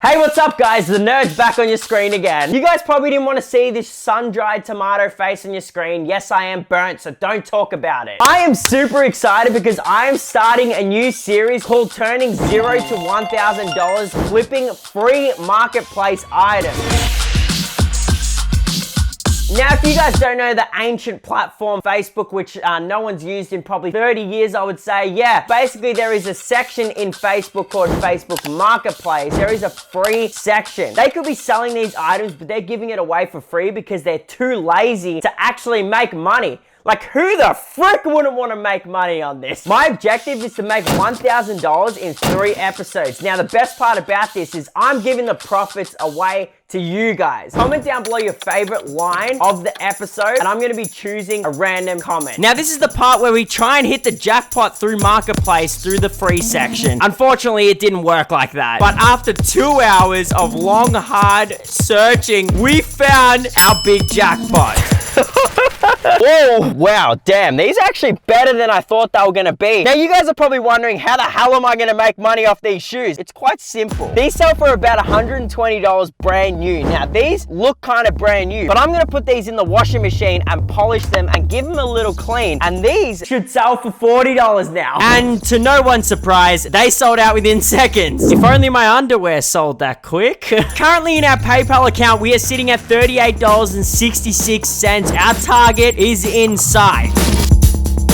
Hey, what's up guys? The Nerd's back on your screen again. You guys probably didn't want to see this sun-dried tomato face on your screen. Yes, I am burnt, so don't talk about it. I am super excited because I am starting a new series called Turning $0 to $1,000 Flipping Free Marketplace Items. Now, if you guys don't know the ancient platform Facebook, which no one's used in probably 30 years, I would say, yeah. Basically, there is a section in Facebook called Facebook Marketplace. There is a free section. They could be selling these items, but they're giving it away for free because they're too lazy to actually make money. Like, who the frick wouldn't want to make money on this? My objective is to make $1,000 in 3 episodes. Now, the best part about this is I'm giving the profits away to you guys. Comment down below your favorite line of the episode, and I'm going to be choosing a random comment. Now, this is the part where we try and hit the jackpot through Marketplace through the free section. Unfortunately, it didn't work like that. But after 2 hours of long, hard searching, we found our big jackpot. Whoa, wow, damn, these are actually better than I thought they were gonna be. Now, you guys are probably wondering, how the hell am I gonna make money off these shoes? It's quite simple. These sell for about $120 brand new. Now, these look kind of brand new, but I'm gonna put these in the washing machine and polish them and give them a little clean, and these should sell for $40 now. And to no one's surprise, they sold out within seconds. If only my underwear sold that quick. Currently in our PayPal account, we are sitting at $38.66. Our target is in sight.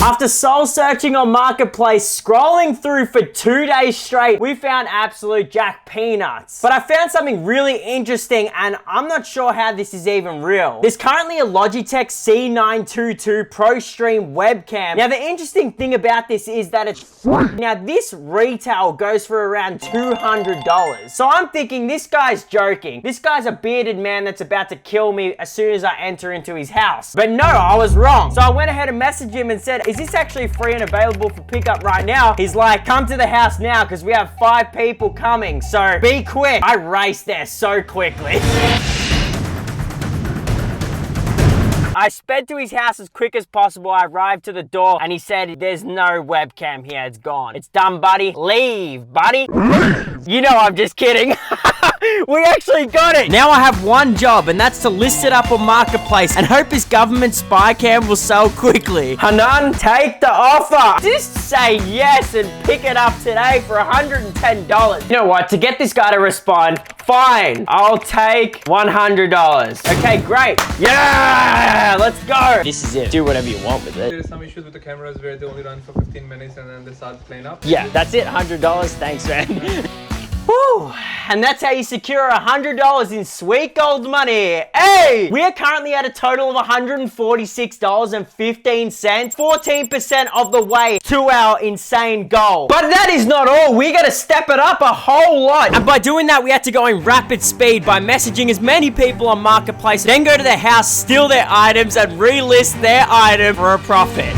After soul searching on Marketplace, scrolling through for 2 days straight, we found absolute jack peanuts. But I found something really interesting, and I'm not sure how this is even real. There's currently a Logitech C922 Pro Stream webcam. Now, the interesting thing about this is that it's now this retail goes for around $200. So I'm thinking this guy's joking. This guy's a bearded man that's about to kill me as soon as I enter into his house. But no, I was wrong. So I went ahead and messaged him and said, is this actually free and available for pickup right now? He's like, come to the house now because we have 5 people coming, so be quick. I raced there so quickly. I sped to his house as quick as possible. I arrived to the door and he said, there's no webcam here, it's gone. It's done, buddy. Leave, buddy. You know I'm just kidding. We actually got it. Now I have one job, and that's to list it up on Marketplace and hope his government spy cam will sell quickly. Hanan, take the offer. Just say yes and pick it up today for $110. You know what? To get this guy to respond, fine, I'll take $100. Okay, great. Yeah, let's go. This is it. Do whatever you want with it. There is some issues with the cameras where they only run for 15 minutes and then they start playing up. Yeah, that's it. $100. Thanks, man. Woo! And that's how you secure $100 in sweet gold money. Hey! We are currently at a total of $146.15, 14% of the way to our insane goal. But that is not all. We gotta step it up a whole lot. And by doing that, we had to go in rapid speed by messaging as many people on Marketplace, then go to their house, steal their items, and relist their item for a profit.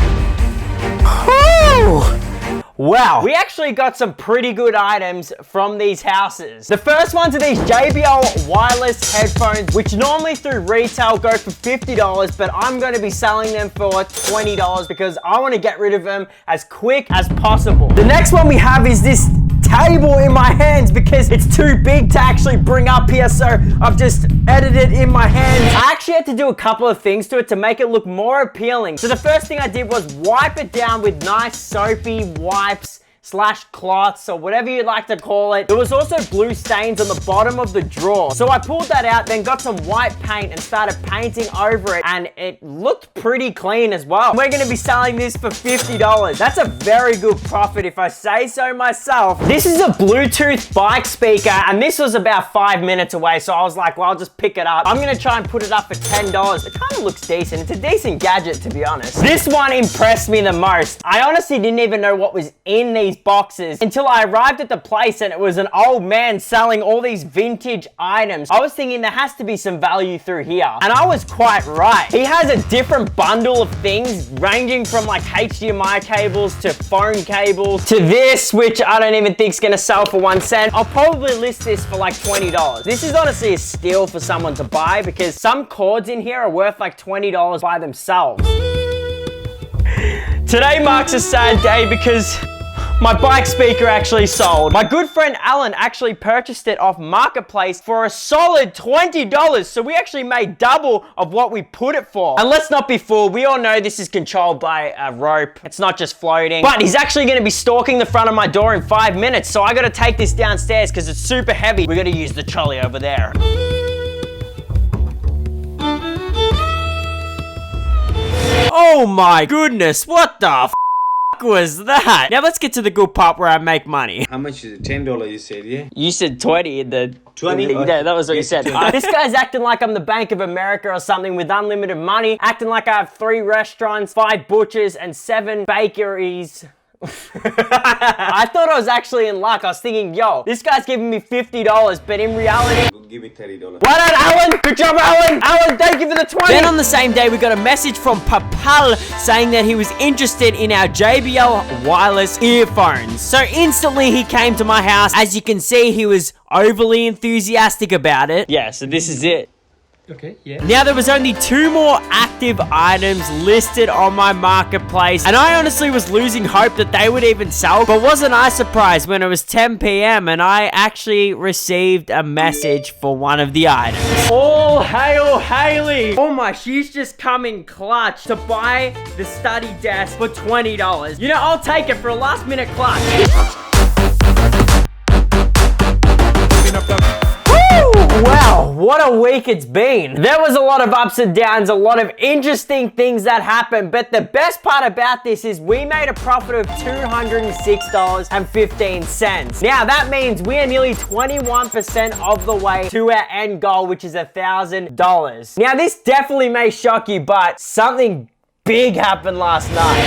Woo! Wow, we actually got some pretty good items from these houses. The first ones are these JBL wireless headphones, which normally through retail go for $50, but I'm going to be selling them for $20 because I want to get rid of them as quick as possible. The next one we have is this table in my hands because it's too big to actually bring up here, so I've just edited it in my hands. I actually had to do a couple of things to it to make it look more appealing. So the first thing I did was wipe it down with nice soapy wipes / cloths or whatever you'd like to call it. There was also blue stains on the bottom of the drawer. So I pulled that out, then got some white paint and started painting over it, and it looked pretty clean as well. We're gonna be selling this for $50. That's a very good profit if I say so myself. This is a Bluetooth bike speaker, and this was about 5 minutes away, so I was like, well, I'll just pick it up. I'm gonna try and put it up for $10. It kind of looks decent. It's a decent gadget, to be honest. This one impressed me the most. I honestly didn't even know what was in these boxes until I arrived at the place and it was an old man selling all these vintage items. I was thinking there has to be some value through here, and I was quite right. He has a different bundle of things ranging from like HDMI cables to phone cables to this, which I don't even think is gonna sell for 1 cent. I'll probably list this for like $20. This is honestly a steal for someone to buy because some cords in here are worth like $20 by themselves. Today marks a sad day because My bike speaker actually sold. My good friend Alan actually purchased it off Marketplace for a solid $20. So we actually made double of what we put it for. And let's not be fooled. We all know this is controlled by a rope. It's not just floating. But he's actually going to be stalking the front of my door in 5 minutes. So I got to take this downstairs because it's super heavy. We got to use the trolley over there. Oh my goodness, what the f was that? Now let's get to the good part where I make money. How much is it? $10 you said, yeah? You said 20 in the... 20? Yeah, that was what you said. This guy's acting like I'm the Bank of America or something with unlimited money. Acting like I have 3 restaurants, 5 butchers, and 7 bakeries. I thought I was actually in luck. I was thinking, yo, this guy's giving me $50, but in reality... Give me $30. Well done, Alan! Good job, Alan! Alan, thank you for the 20! Then on the same day, we got a message from Papal saying that he was interested in our JBL wireless earphones. So instantly he came to my house. As you can see, he was overly enthusiastic about it. Yeah, so this is it. Okay, yeah. Now there was only 2 more active items listed on my marketplace, and I honestly was losing hope that they would even sell, but wasn't I surprised when it was 10 p.m. and I actually received a message for one of the items. All hail Haley! Oh my, she's just come in clutch to buy the study desk for $20. You know, I'll take it for a last minute clutch. Wow, what a week it's been. There was a lot of ups and downs, a lot of interesting things that happened, but the best part about this is we made a profit of $206.15. Now that means we are nearly 21% of the way to our end goal, which is $1,000. Now this definitely may shock you, but something big happened last night.